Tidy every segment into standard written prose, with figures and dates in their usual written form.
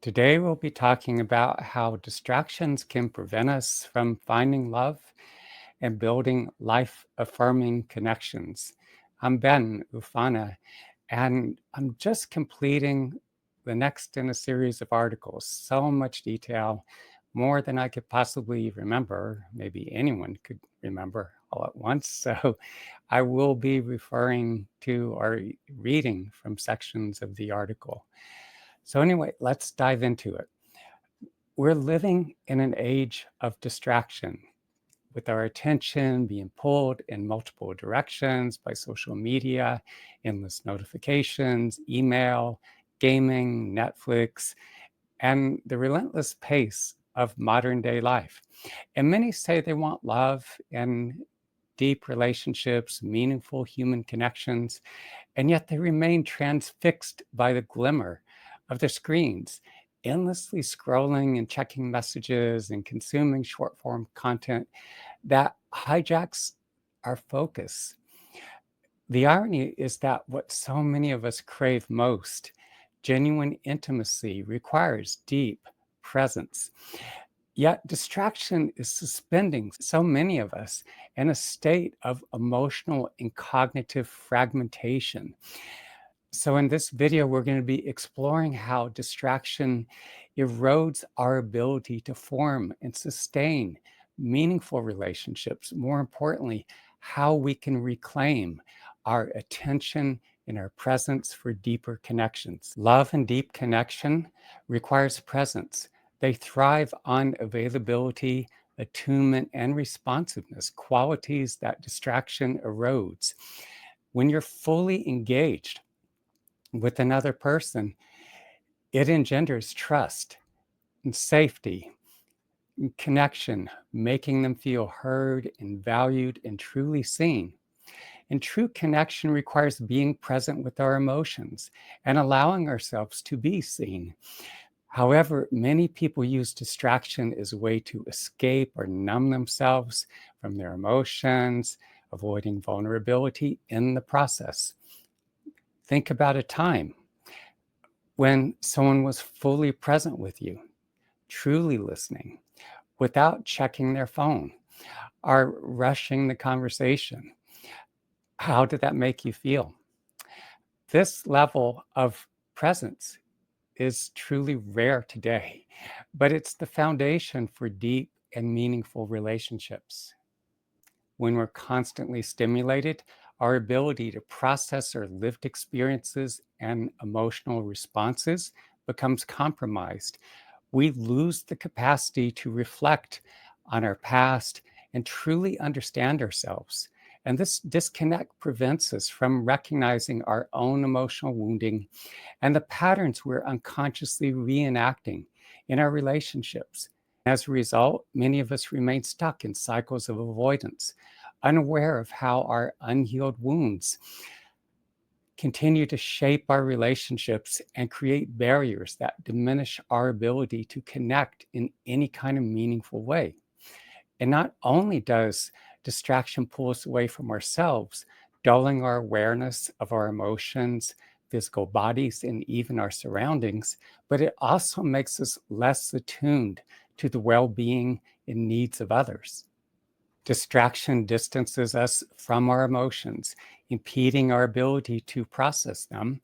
Today, we'll be talking about how distractions can prevent us from finding love and building life affirming connections. I'm Ben Ufana, and I'm just completing the next in a series of articles. So much detail, more than I could possibly remember. Maybe anyone could remember all at once. So I will be referring to or reading from sections of the article. So, anyway, let's dive into it. We're living in an age of distraction with our attention being pulled in multiple directions by social media, endless notifications, email, gaming, Netflix, and the relentless pace of modern day life. And many say they want love and deep relationships, meaningful human connections, and yet they remain transfixed by the glimmer of their screens, endlessly scrolling and checking messages and consuming short form content that hijacks our focus. The irony is that what so many of us crave most, genuine intimacy, requires deep presence. Yet distraction is suspending so many of us in a state of emotional and cognitive fragmentation. So, in this video, we're going to be exploring how distraction erodes our ability to form and sustain meaningful relationships. More importantly, how we can reclaim our attention and our presence for deeper connections. Love and deep connection requires presence. They thrive on availability, attunement, and responsiveness, qualities that distraction erodes. When you're fully engaged with another person, it engenders trust and safety and connection, making them feel heard and valued and truly seen. And true connection requires being present with our emotions and allowing ourselves to be seen. However, many people use distraction as a way to escape or numb themselves from their emotions, avoiding vulnerability in the process. Think about a time when someone was fully present with you, truly listening, without checking their phone or rushing the conversation. How did that make you feel? This level of presence is truly rare today, but it's the foundation for deep and meaningful relationships. When we're constantly stimulated, our ability to process our lived experiences and emotional responses becomes compromised. We lose the capacity to reflect on our past and truly understand ourselves. And this disconnect prevents us from recognizing our own emotional wounding and the patterns we're unconsciously reenacting in our relationships. As a result, many of us remain stuck in cycles of avoidance, unaware of how our unhealed wounds continue to shape our relationships and create barriers that diminish our ability to connect in any kind of meaningful way. And not only does distraction pull us away from ourselves, dulling our awareness of our emotions, physical bodies, and even our surroundings, but it also makes us less attuned to the well being and needs of others. Distraction distances us from our emotions, impeding our ability to process them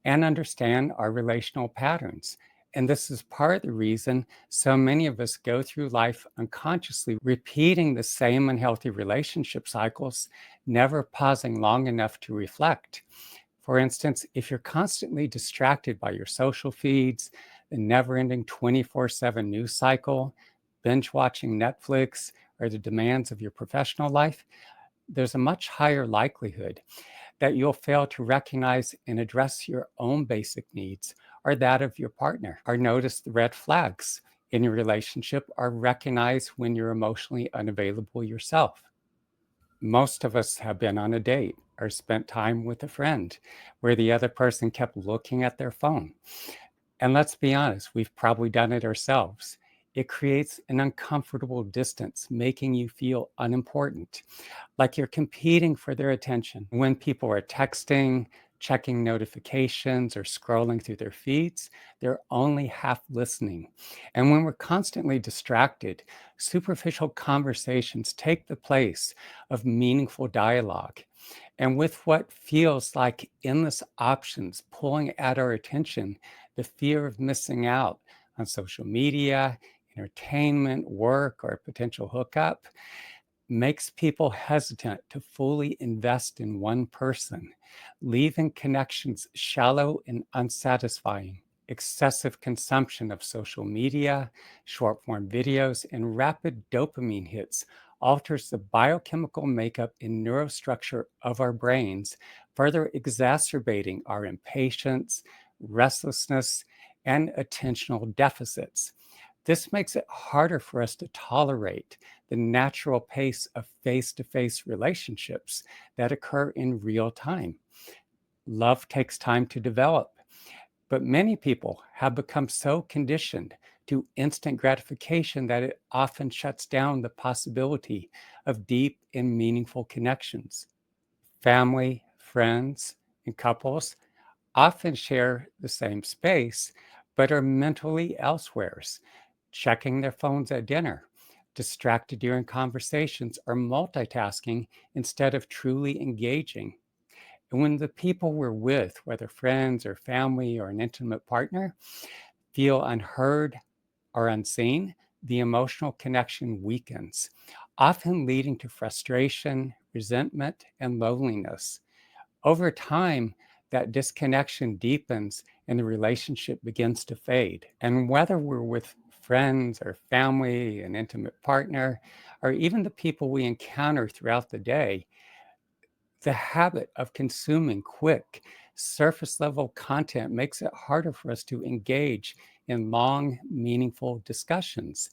and understand our relational patterns. And this is part of the reason so many of us go through life unconsciously repeating the same unhealthy relationship cycles, never pausing long enough to reflect. For instance, if you're constantly distracted by your social feeds, the never ending 24/7 news cycle, binge watching Netflix, or the demands of your professional life, there's a much higher likelihood that you'll fail to recognize and address your own basic needs or that of your partner, or notice the red flags in your relationship, or recognize when you're emotionally unavailable yourself. Most of us have been on a date or spent time with a friend where the other person kept looking at their phone. And let's be honest, we've probably done it ourselves. It creates an uncomfortable distance, making you feel unimportant, like you're competing for their attention. When people are texting, checking notifications or scrolling through their feeds, they're only half listening. And when we're constantly distracted, superficial conversations take the place of meaningful dialogue. And with what feels like endless options pulling at our attention, the fear of missing out on social media, entertainment, work, or potential hookup makes people hesitant to fully invest in one person, leaving connections shallow and unsatisfying. Excessive consumption of social media, short form videos, and rapid dopamine hits alters the biochemical makeup and neurostructure of our brains, further exacerbating our impatience, restlessness, and attentional deficits. This makes it harder for us to tolerate the natural pace of face to face relationships that occur in real time. Love takes time to develop, but many people have become so conditioned to instant gratification that it often shuts down the possibility of deep and meaningful connections. Family, friends, and couples often share the same space, but are mentally elsewheres, checking their phones at dinner, distracted during conversations, or multitasking instead of truly engaging. And when the people we're with, whether friends or family or an intimate partner, feel unheard or unseen, the emotional connection weakens, often leading to frustration, resentment, and loneliness. Over time, that disconnection deepens and the relationship begins to fade. And whether we're with friends or family, an intimate partner, or even the people we encounter throughout the day, the habit of consuming quick, surface level content makes it harder for us to engage in long, meaningful discussions.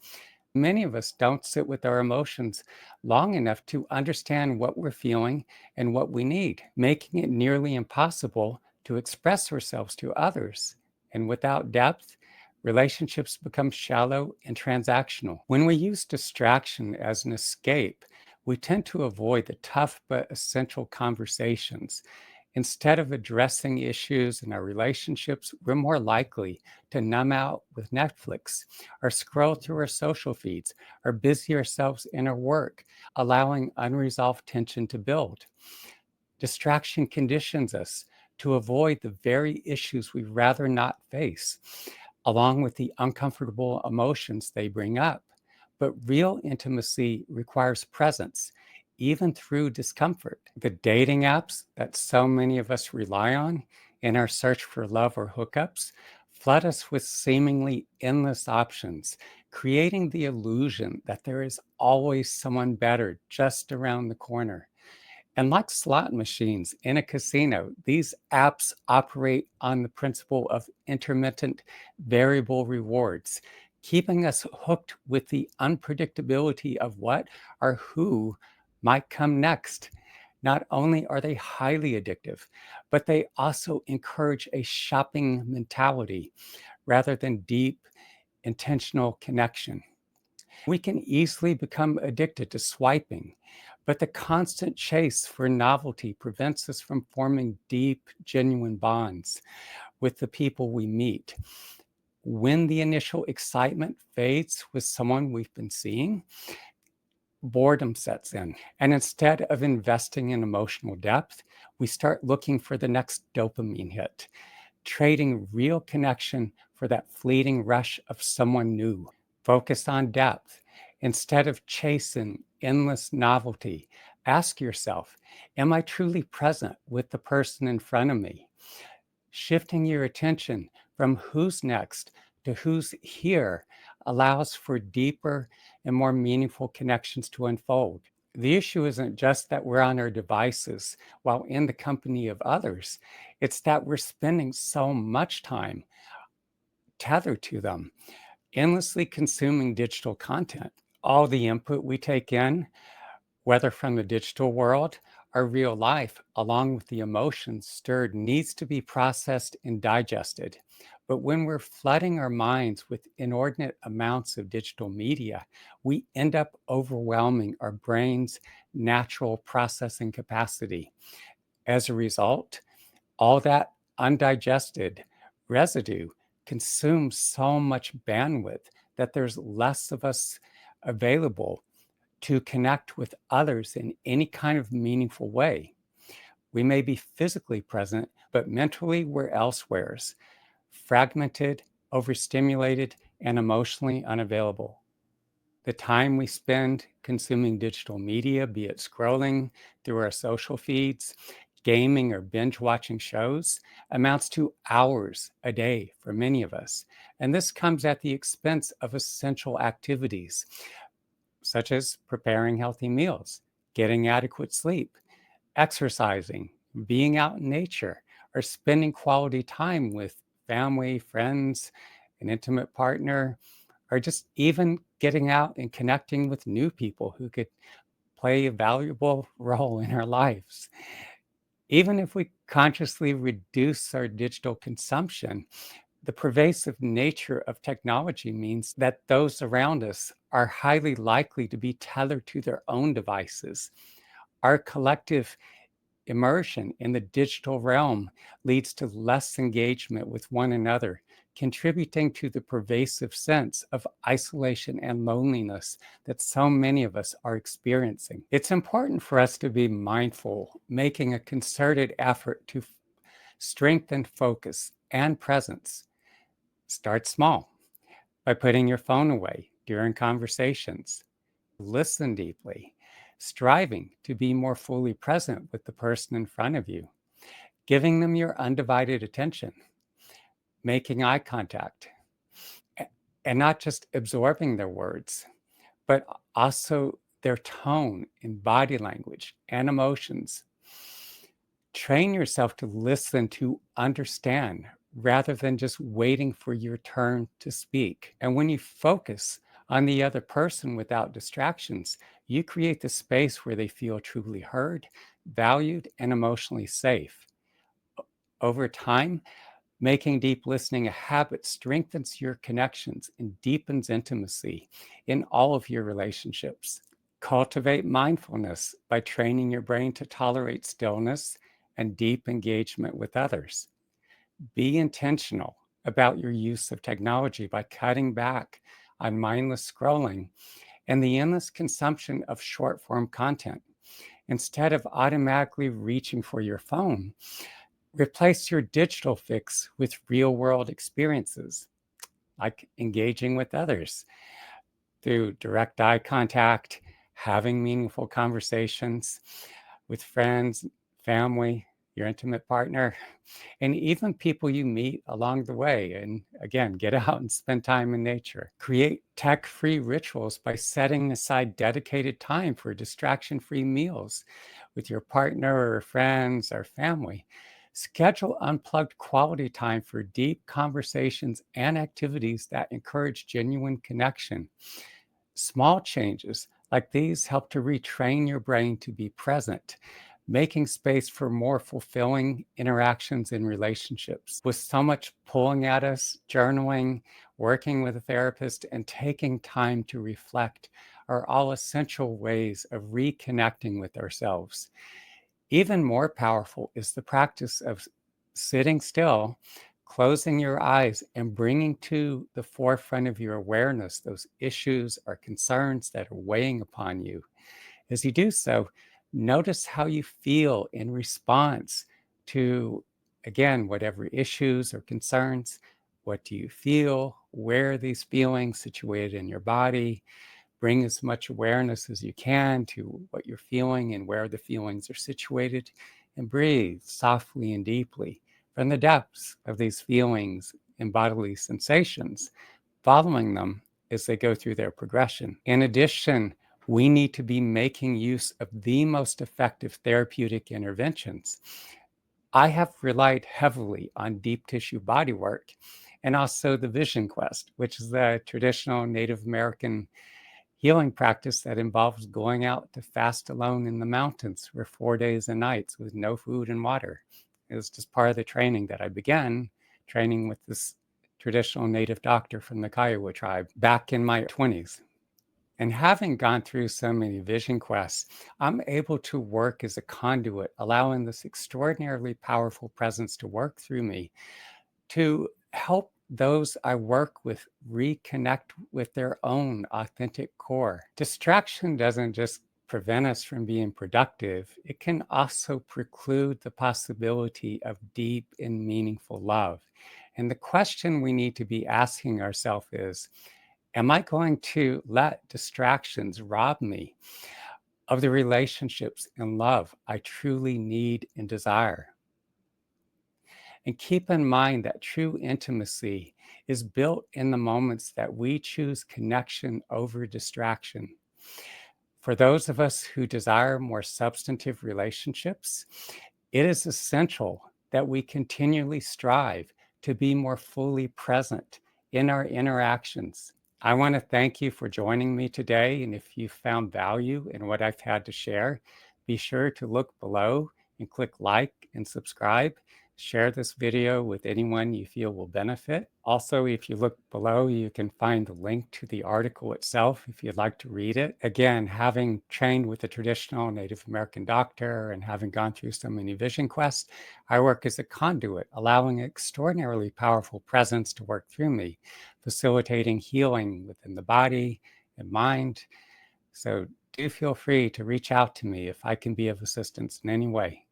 Many of us don't sit with our emotions long enough to understand what we're feeling and what we need, making it nearly impossible to express ourselves to others. And without depth, relationships become shallow and transactional. When we use distraction as an escape, we tend to avoid the tough but essential conversations. Instead of addressing issues in our relationships, we're more likely to numb out with Netflix or scroll through our social feeds or busy ourselves in our work, allowing unresolved tension to build. Distraction conditions us to avoid the very issues we'd rather not face, along with the uncomfortable emotions they bring up. But real intimacy requires presence, even through discomfort. The dating apps that so many of us rely on in our search for love or hookups flood us with seemingly endless options, creating the illusion that there is always someone better just around the corner. And like slot machines in a casino, these apps operate on the principle of intermittent variable rewards, keeping us hooked with the unpredictability of what or who might come next. Not only are they highly addictive, but they also encourage a shopping mentality rather than deep, intentional connection. We can easily become addicted to swiping, but the constant chase for novelty prevents us from forming deep, genuine bonds with the people we meet. When the initial excitement fades with someone we've been seeing, boredom sets in. And instead of investing in emotional depth, we start looking for the next dopamine hit, trading real connection for that fleeting rush of someone new. Focus on depth. Instead of chasing endless novelty, ask yourself, am I truly present with the person in front of me? Shifting your attention from who's next to who's here allows for deeper and more meaningful connections to unfold. The issue isn't just that we're on our devices while in the company of others, it's that we're spending so much time tethered to them, endlessly consuming digital content. All the input we take in, whether from the digital world or real life, along with the emotions stirred, needs to be processed and digested. But when we're flooding our minds with inordinate amounts of digital media, we end up overwhelming our brain's natural processing capacity. As a result, All that undigested residue consumes so much bandwidth that there's less of us available to connect with others in any kind of meaningful way. We may be physically present, but mentally we're elsewheres, fragmented, overstimulated, and emotionally unavailable. The time we spend consuming digital media, be it scrolling through our social feeds, gaming, or binge watching shows, amounts to hours a day for many of us. And this comes at the expense of essential activities, such as preparing healthy meals, getting adequate sleep, exercising, being out in nature, or spending quality time with family, friends, an intimate partner, or just even getting out and connecting with new people who could play a valuable role in our lives. Even if we consciously reduce our digital consumption, the pervasive nature of technology means that those around us are highly likely to be tethered to their own devices. Our collective immersion in the digital realm leads to less engagement with one another, contributing to the pervasive sense of isolation and loneliness that so many of us are experiencing. It's important for us to be mindful, making a concerted effort to strengthen focus and presence. Start small by putting your phone away during conversations. Listen deeply, striving to be more fully present with the person in front of you, giving them your undivided attention, making eye contact, and not just absorbing their words, but also their tone and body language and emotions. Train yourself to listen to understand rather than just waiting for your turn to speak. And when you focus on the other person without distractions, you create the space where they feel truly heard, valued, and emotionally safe. Over time, making deep listening a habit strengthens your connections and deepens intimacy in all of your relationships. Cultivate mindfulness by training your brain to tolerate stillness and deep engagement with others. Be intentional about your use of technology by cutting back on mindless scrolling and the endless consumption of short form content. Instead of automatically reaching for your phone, replace your digital fix with real world experiences, like engaging with others through direct eye contact, having meaningful conversations with friends, family, your intimate partner, and even people you meet along the way. And again, get out and spend time in nature. Create tech free rituals by setting aside dedicated time for distraction free meals with your partner or friends or family. Schedule unplugged quality time for deep conversations and activities that encourage genuine connection. Small changes like these help to retrain your brain to be present, making space for more fulfilling interactions in relationships. With so much pulling at us, journaling, working with a therapist, and taking time to reflect are all essential ways of reconnecting with ourselves. Even more powerful is the practice of sitting still, closing your eyes, and bringing to the forefront of your awareness those issues or concerns that are weighing upon you. As you do so, notice how you feel in response to, again, whatever issues or concerns. What do you feel? Where are these feelings situated in your body? Bring as much awareness as you can to what you're feeling and where the feelings are situated, and breathe softly and deeply from the depths of these feelings and bodily sensations, following them as they go through their progression. In addition, we need to be making use of the most effective therapeutic interventions. I have relied heavily on deep tissue body work and also the Vision Quest, which is the traditional Native American healing practice that involves going out to fast alone in the mountains for 4 days and nights with no food and water. It was just part of the training that I began training with this traditional native doctor from the Kiowa tribe back in my 20s. And having gone through so many vision quests, I'm able to work as a conduit, allowing this extraordinarily powerful presence to work through me to help those I work with reconnect with their own authentic core. Distraction doesn't just prevent us from being productive, it can also preclude the possibility of deep and meaningful love. And the question we need to be asking ourselves is, am I going to let distractions rob me of the relationships and love I truly need and desire? And keep in mind that true intimacy is built in the moments that we choose connection over distraction. For those of us who desire more substantive relationships, it is essential that we continually strive to be more fully present in our interactions. I want to thank you for joining me today. And if you found value in what I've had to share, be sure to look below and click like and subscribe. Share this video with anyone you feel will benefit. Also, if you look below, you can find the link to the article itself if you'd like to read it. Again, having trained with a traditional Native American doctor and having gone through so many vision quests, I work as a conduit, allowing extraordinarily powerful presence to work through me, facilitating healing within the body and mind. So do feel free to reach out to me if I can be of assistance in any way.